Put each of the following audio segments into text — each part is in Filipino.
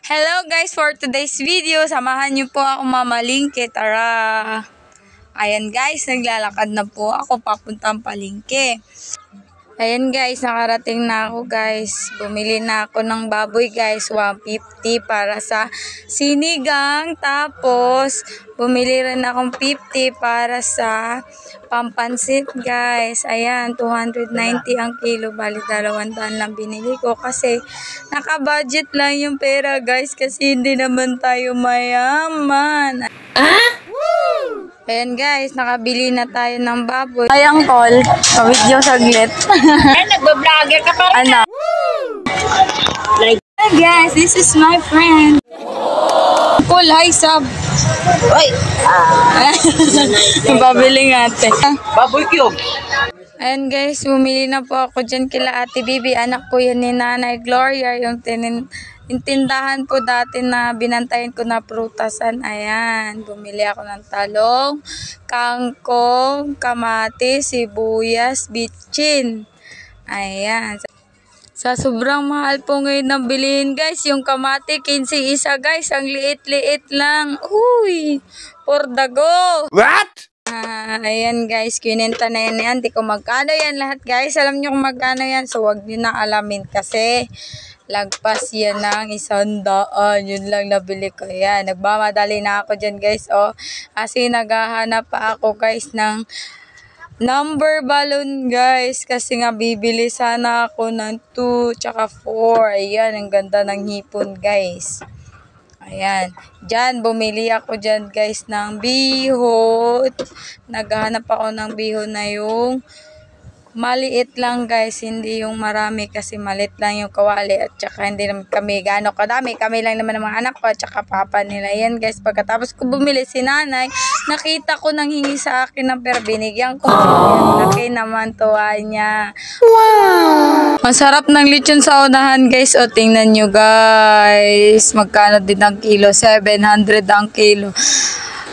Hello guys, for today's video, samahan niyo po ako mamalingke. Tara! Ayan guys, naglalakad na po ako papuntang palengke. Ayan guys, nakarating na ako guys. Bumili na ako ng baboy guys, 150 para sa sinigang. Tapos, bumili rin akong 50 para sa pampansit guys. Ayan, 290 ang kilo. Bali, 200 lang binili ko kasi naka-budget lang yung pera guys kasi hindi naman tayo mayaman. Ayan guys, nakabili na tayo ng baboy. Ay, Uncle, ka-video saglit. Ay, nagbablogger ka pa rin. Ano? Hi guys, this is my friend. Uncle, hi sub. Uy! Babili nga ate. Baboy cube! Ayan guys, bumili na po ako dyan kila Ate Bibi. Anak ko yan ni Nanay Gloria, yung tindahan po dati na binantayan ko na prutasan. Ayan, bumili ako ng talong, kangkong, kamatis, sibuyas, bitchin. Ayan. Sa sobrang mahal po ngayon ng bilihin guys, yung kamati 15 isa guys, ang liit-liit lang. Uy, for the go. What? Ayan guys, kininta na yan. Di ko magkano yan lahat guys. Alam nyo kung magkano yan. So wag nyo na alamin kasi lagpas yan ng 100. Yun lang nabili ko. Yan, nagmamadali na ako dyan guys. Oh, kasi naghahanap pa ako guys ng number balloon guys. Kasi nga bibili sana ako ng 2 tsaka 4. Ayan, ang ganda ng hipon guys. Ayan. Diyan, bumili ako dyan guys ng bihon. Naghahanap ako ng bihon na yung maliit lang guys. Hindi yung marami kasi maliit lang yung kawali. At saka hindi naman kami gaano kadami. Kami lang naman ng mga anak ko at saka papa nila. Ayan guys, pagkatapos ko bumili si nanay, nakita ko nang hingi sa akin ng pera. Binigyan ko. Laki naman tuwa niya. Wow! Masarap ng lechon sa unahan guys. O tingnan nyo guys. Magkano din ang kilo? 700 ang kilo.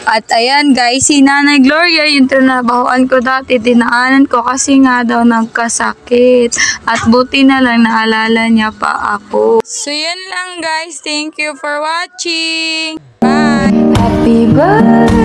At ayan guys, si Nanay Gloria, yung trinabahoan ko dati, dinaanan ko kasi nga daw nagkasakit. At buti na lang naalala niya pa ako. So yun lang guys, thank you for watching. Bye! Happy birthday!